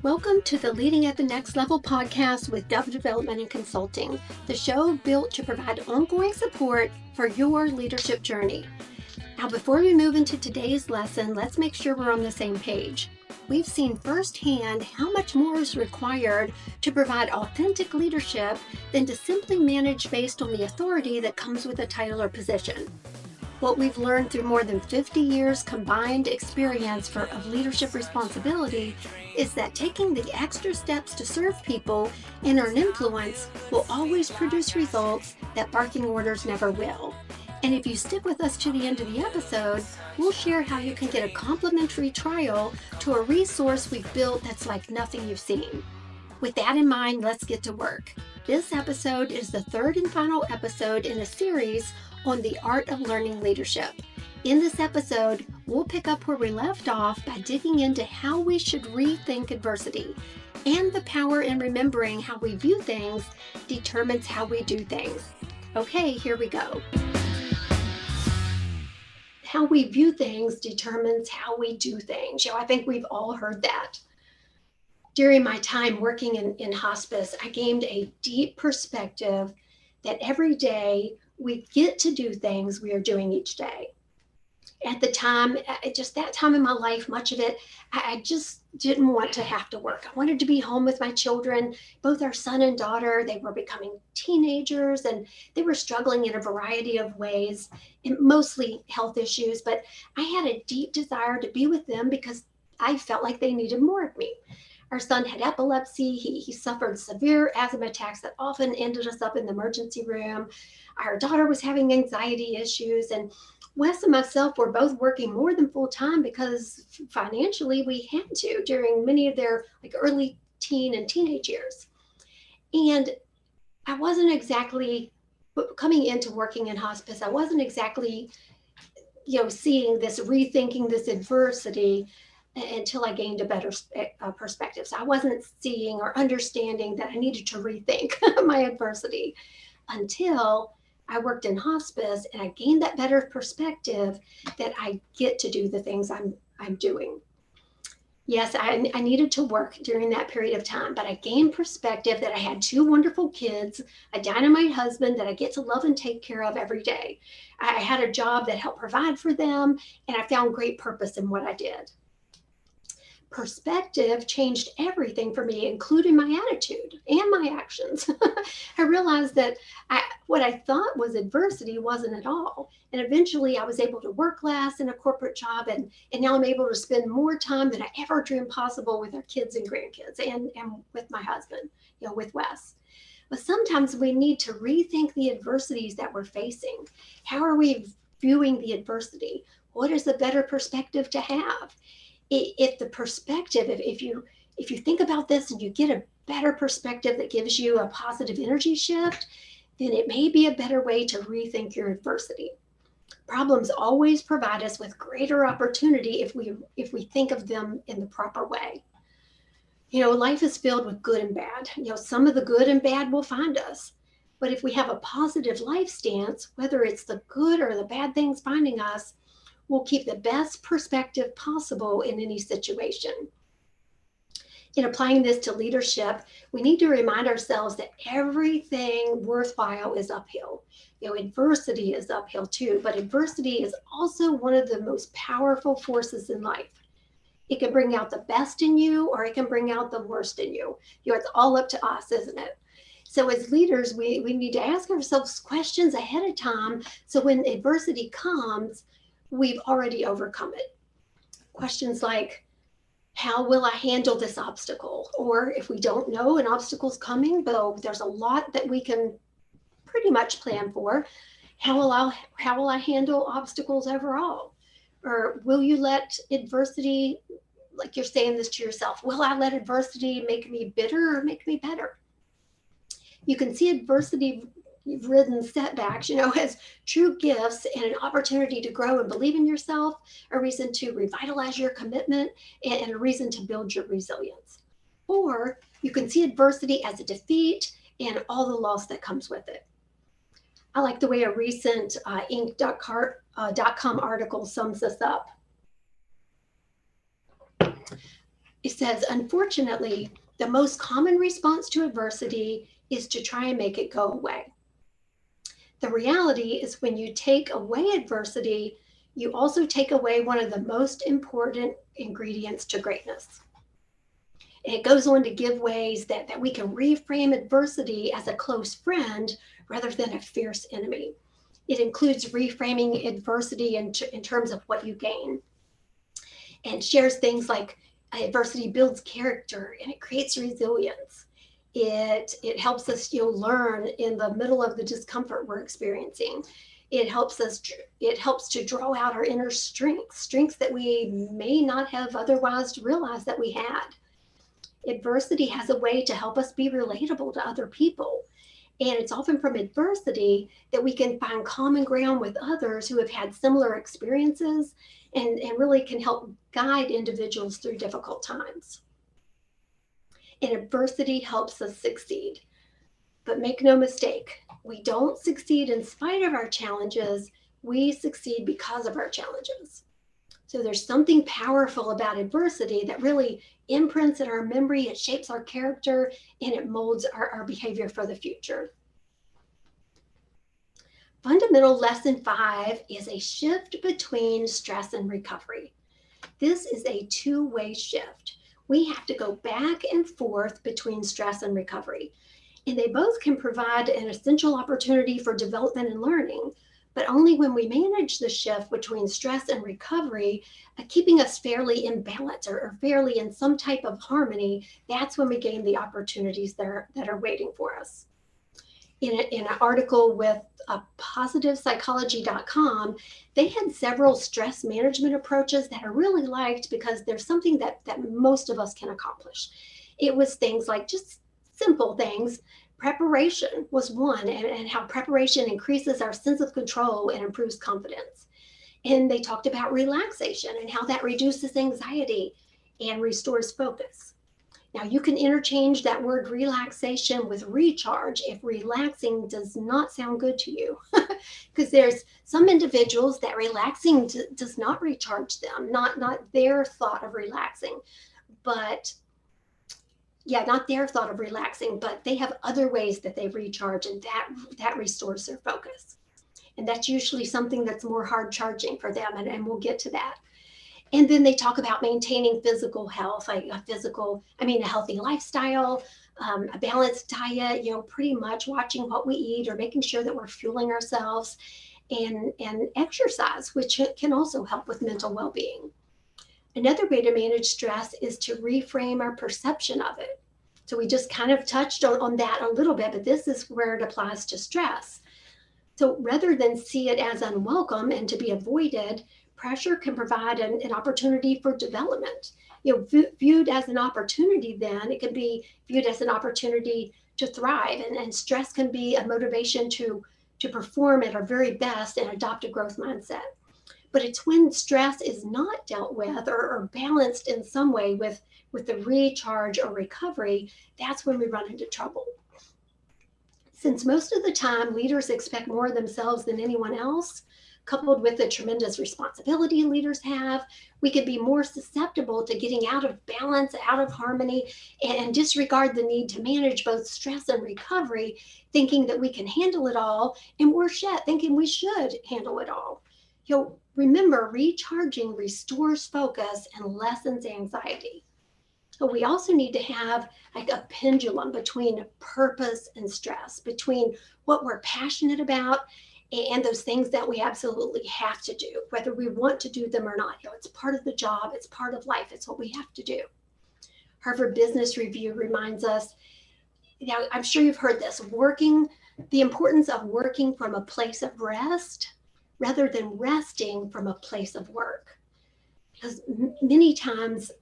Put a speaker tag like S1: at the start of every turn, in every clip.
S1: Welcome to the Leading at the Next Level podcast with Dove Development and Consulting, the show built to provide ongoing support for your leadership journey. Now, before we move into today's lesson, let's make sure we're on the same page. We've seen firsthand how much more is required to provide authentic leadership than to simply manage based on the authority that comes with a title or position. What we've learned through more than 50 years combined experience of leadership responsibility is that taking the extra steps to serve people and earn influence will always produce results that barking orders never will. And if you stick with us to the end of the episode, we'll share how you can get a complimentary trial to a resource we've built that's like nothing you've seen. With that in mind, let's get to work. This episode is the third and final episode in a series on the art of learning leadership. In this episode, we'll pick up where we left off by digging into how we should rethink adversity, and the power in remembering how we view things determines how we do things. Okay, here we go. How we view things determines how we do things. I think we've all heard that. During my time working in hospice, I gained a deep perspective that every day we get to do things we are doing each day. At the time, just that time in my life, much of it, I just didn't want to have to work. I wanted to be home with my children, both our son and daughter. They were becoming teenagers and they were struggling in a variety of ways, mostly health issues. But I had a deep desire to be with them because I felt like they needed more of me. Our son had epilepsy. He suffered severe asthma attacks that often ended us up in the emergency room. Our daughter was having anxiety issues, and Wes and myself were both working more than full time because financially we had to during many of their early teen and teenage years. And I wasn't exactly coming into working in hospice. I wasn't exactly, seeing this, rethinking this adversity until I gained a better perspective. So I wasn't seeing or understanding that I needed to rethink my adversity until I worked in hospice and I gained that better perspective that I get to do the things I'm doing. Yes, I needed to work during that period of time, but I gained perspective that I had two wonderful kids, a dynamite husband that I get to love and take care of every day. I had a job that helped provide for them, and I found great purpose in what I did. Perspective changed everything for me, including my attitude and my actions. I realized that what I thought was adversity wasn't at all. And eventually I was able to work less in a corporate job. And now I'm able to spend more time than I ever dreamed possible with our kids and grandkids and with my husband, with Wes. But sometimes we need to rethink the adversities that we're facing. How are we viewing the adversity? What is a better perspective to have? If the perspective, if you think about this and you get a better perspective that gives you a positive energy shift, then it may be a better way to rethink your adversity. Problems always provide us with greater opportunity if we think of them in the proper way. Life is filled with good and bad. Some of the good and bad will find us. But if we have a positive life stance, whether it's the good or the bad things finding us, we'll keep the best perspective possible in any situation. In applying this to leadership, we need to remind ourselves that everything worthwhile is uphill. Adversity is uphill too, but adversity is also one of the most powerful forces in life. It can bring out the best in you, or it can bring out the worst in you. It's all up to us, isn't it? So as leaders, we need to ask ourselves questions ahead of time, so when adversity comes, we've already overcome it. Questions like, how will I handle this obstacle? Or if we don't know an obstacle's coming, though there's a lot that we can pretty much plan for, how will I handle obstacles overall? Or will you let adversity, like you're saying this to yourself, will I let adversity make me bitter or make me better? You can see adversity-ridden setbacks, as true gifts and an opportunity to grow and believe in yourself, a reason to revitalize your commitment, and a reason to build your resilience. Or you can see adversity as a defeat and all the loss that comes with it. I like the way a recent Inc.com article sums this up. It says, unfortunately, the most common response to adversity is to try and make it go away. The reality is when you take away adversity, you also take away one of the most important ingredients to greatness. And it goes on to give ways that we can reframe adversity as a close friend rather than a fierce enemy. It includes reframing adversity in terms of what you gain, and shares things like adversity builds character and it creates resilience. It helps us learn in the middle of the discomfort we're experiencing. It helps to draw out our inner strengths that we may not have otherwise realized that we had. Adversity has a way to help us be relatable to other people. And it's often from adversity that we can find common ground with others who have had similar experiences, and really can help guide individuals through difficult times. And adversity helps us succeed. But make no mistake, we don't succeed in spite of our challenges, we succeed because of our challenges. So there's something powerful about adversity that really imprints in our memory, it shapes our character, and it molds our behavior for the future. Fundamental lesson 5 is a shift between stress and recovery. This is a two-way shift. We have to go back and forth between stress and recovery. And they both can provide an essential opportunity for development and learning, but only when we manage the shift between stress and recovery, keeping us fairly in balance or fairly in some type of harmony, that's when we gain the opportunities that are waiting for us. In an article with positivepsychology.com, they had several stress management approaches that I really liked because there's something that most of us can accomplish. It was things like just simple things. Preparation was one, and how preparation increases our sense of control and improves confidence. And they talked about relaxation and how that reduces anxiety and restores focus. Now, you can interchange that word relaxation with recharge if relaxing does not sound good to you. Because there's some individuals that relaxing does not recharge them, not their thought of relaxing. But yeah, not their thought of relaxing, but they have other ways that they recharge, and that restores their focus. And that's usually something that's more hard charging for them, and we'll get to that. And then they talk about maintaining physical health, like a healthy lifestyle, a balanced diet, pretty much watching what we eat or making sure that we're fueling ourselves, and exercise, which can also help with mental well-being. Another way to manage stress is to reframe our perception of it. So we just kind of touched on that a little bit, but this is where it applies to stress. So rather than see it as unwelcome and to be avoided, pressure can provide an opportunity for development. Viewed as an opportunity, then it can be viewed as an opportunity to thrive, and stress can be a motivation to perform at our very best and adopt a growth mindset. But it's when stress is not dealt with or balanced in some way with the recharge or recovery, that's when we run into trouble. Since most of the time leaders expect more of themselves than anyone else, coupled with the tremendous responsibility leaders have, we could be more susceptible to getting out of balance, out of harmony, and disregard the need to manage both stress and recovery, thinking that we can handle it all, and worse yet, thinking we should handle it all. Remember, recharging restores focus and lessens anxiety. But we also need to have like a pendulum between purpose and stress, between what we're passionate about and those things that we absolutely have to do, whether we want to do them or not. It's part of the job, it's part of life, it's what we have to do. Harvard Business Review reminds us, I'm sure you've heard this, the importance of working from a place of rest rather than resting from a place of work. Because many times,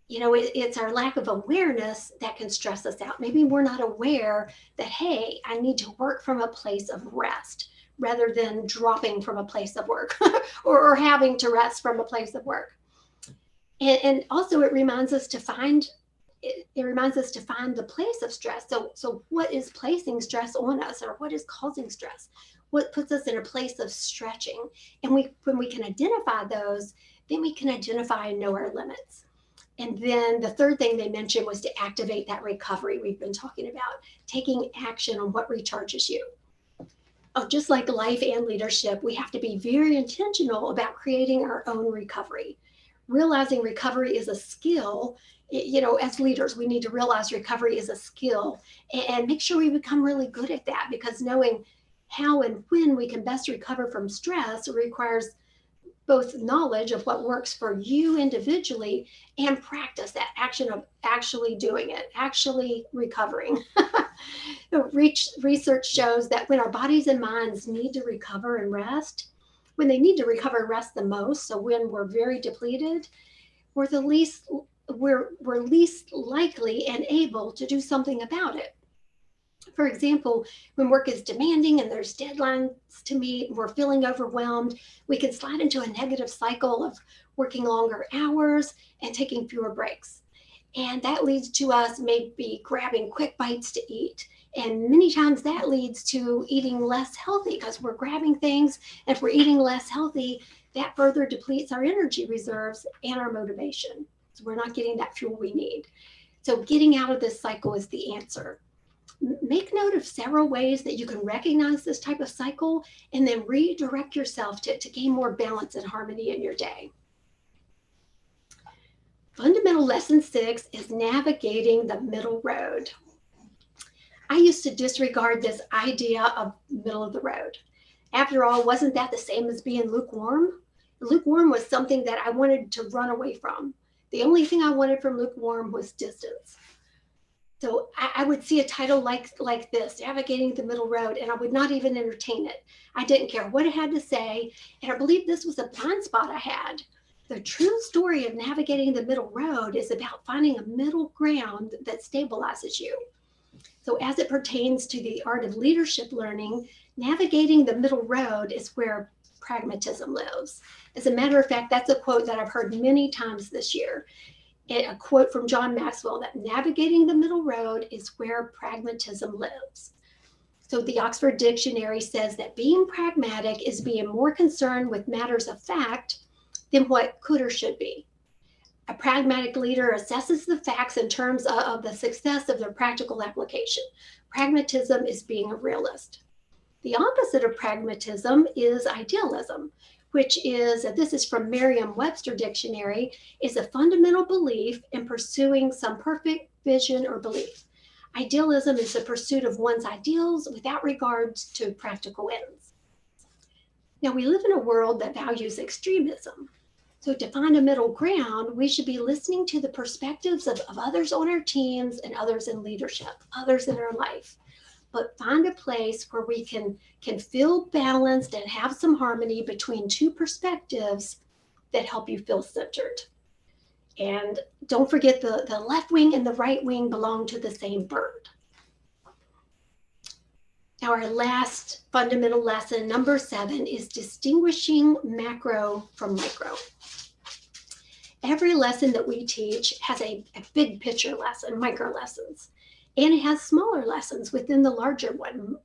S1: it's our lack of awareness that can stress us out. Maybe we're not aware that, hey, I need to work from a place of rest rather than dropping from a place of work or having to rest from a place of work. And also it reminds us to find the place of stress. So what is placing stress on us, or what is causing stress? What puts us in a place of stretching? And when we can identify those, then we can identify and know our limits. And then the third thing they mentioned was to activate that recovery we've been talking about, taking action on what recharges you. Oh, just like life and leadership, we have to be very intentional about creating our own recovery. Realizing recovery is a skill, as leaders, we need to realize recovery is a skill and make sure we become really good at that, because knowing how and when we can best recover from stress requires both knowledge of what works for you individually and practice, that action of actually doing it, actually recovering. Research shows that when our bodies and minds need to recover and rest, when they need to recover and rest the most, so when we're very depleted, we're the least we're least likely and able to do something about it. For example, when work is demanding and there's deadlines to meet, we're feeling overwhelmed, we can slide into a negative cycle of working longer hours and taking fewer breaks. And that leads to us maybe grabbing quick bites to eat. And many times that leads to eating less healthy because we're grabbing things. And if we're eating less healthy, that further depletes our energy reserves and our motivation. So we're not getting that fuel we need. So getting out of this cycle is the answer. Make note of several ways that you can recognize this type of cycle and then redirect yourself to gain more balance and harmony in your day. Fundamental lesson 6 is navigating the middle road. I used to disregard this idea of middle of the road. After all, wasn't that the same as being lukewarm? Lukewarm was something that I wanted to run away from. The only thing I wanted from lukewarm was distance. So I would see a title like this, Navigating the Middle Road, and I would not even entertain it. I didn't care what it had to say, and I believe this was a blind spot I had. The true story of navigating the middle road is about finding a middle ground that stabilizes you. So as it pertains to the art of leadership learning, navigating the middle road is where pragmatism lives. As a matter of fact, that's a quote that I've heard many times this year. A quote from John Maxwell, that navigating the middle road is where pragmatism lives. So the Oxford Dictionary says that being pragmatic is being more concerned with matters of fact than what could or should be. A pragmatic leader assesses the facts in terms of the success of their practical application. Pragmatism is being a realist. The opposite of pragmatism is idealism, which is, this is from Merriam-Webster Dictionary, is a fundamental belief in pursuing some perfect vision or belief. Idealism is the pursuit of one's ideals without regards to practical ends. Now, we live in a world that values extremism. So to find a middle ground, we should be listening to the perspectives of others on our teams and others in leadership, others in our life. But find a place where we can feel balanced and have some harmony between two perspectives that help you feel centered. And don't forget the left wing and the right wing belong to the same bird. Now, our last fundamental lesson, number 7, is distinguishing macro from micro. Every lesson that we teach has a big picture lesson, micro lessons. And it has smaller lessons within the larger one.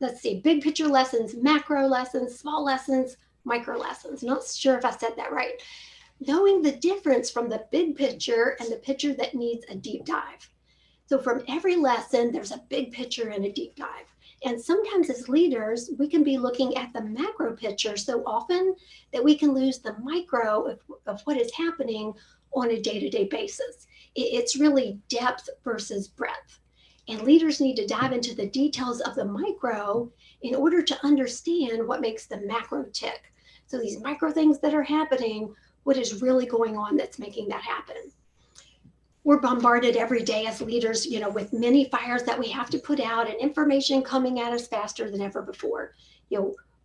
S1: Let's see, big picture lessons, macro lessons, small lessons, micro lessons. Not sure if I said that right. Knowing the difference from the big picture and the picture that needs a deep dive. So from every lesson, there's a big picture and a deep dive. And sometimes as leaders, we can be looking at the macro picture so often that we can lose the micro of what is happening on a day-to-day basis. It's really depth versus breadth. And leaders need to dive into the details of the micro in order to understand what makes the macro tick. So these micro things that are happening, what is really going on that's making that happen? We're bombarded every day as leaders, with many fires that we have to put out and information coming at us faster than ever before.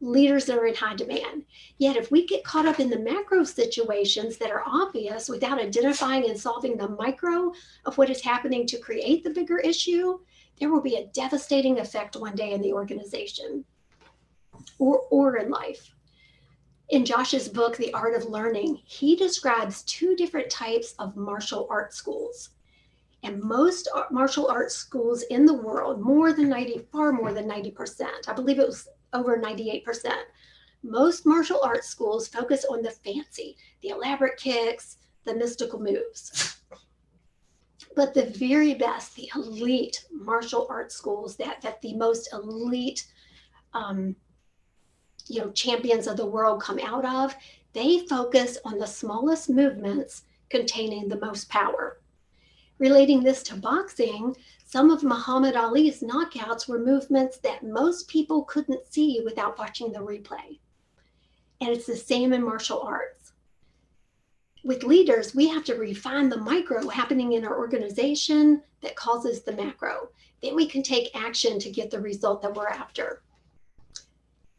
S1: Leaders are in high demand. Yet if we get caught up in the macro situations that are obvious without identifying and solving the micro of what is happening to create the bigger issue, there will be a devastating effect one day in the organization or in life. In Josh's book, The Art of Learning, he describes 2 different types of martial arts schools. And most martial arts schools in the world, far more than 90%, I believe it was over 98%. Most martial arts schools focus on the fancy, the elaborate kicks, the mystical moves. But the very best, the elite martial arts schools that the most elite um, champions of the world come out of, they focus on the smallest movements containing the most power. Relating this to boxing, some of Muhammad Ali's knockouts were movements that most people couldn't see without watching the replay. And it's the same in martial arts. With leaders, we have to refine the micro happening in our organization that causes the macro. Then we can take action to get the result that we're after.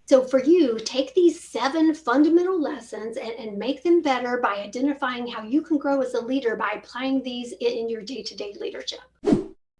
S1: So for you, take these 7 fundamental lessons and make them better by identifying how you can grow as a leader by applying these in your day-to-day leadership.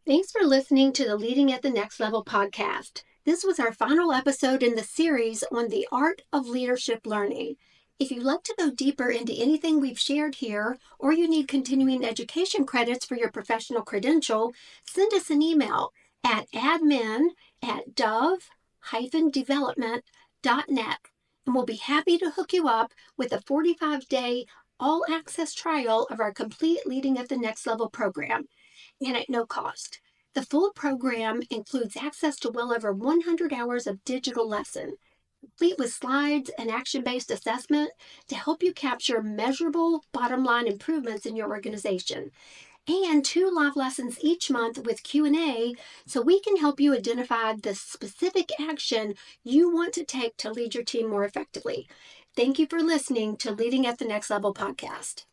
S1: Thanks for listening to the Leading at the Next Level podcast. This was our final episode in the series on the art of leadership learning. If you'd like to go deeper into anything we've shared here, or you need continuing education credits for your professional credential, send us an email at admin@dove-development.net, and we'll be happy to hook you up with a 45-day all-access trial of our complete Leading at the Next Level program, and at no cost. The full program includes access to well over 100 hours of digital lesson, complete with slides and action-based assessment to help you capture measurable bottom-line improvements in your organization, and 2 live lessons each month with Q&A so we can help you identify the specific action you want to take to lead your team more effectively. Thank you for listening to Leading at the Next Level podcast.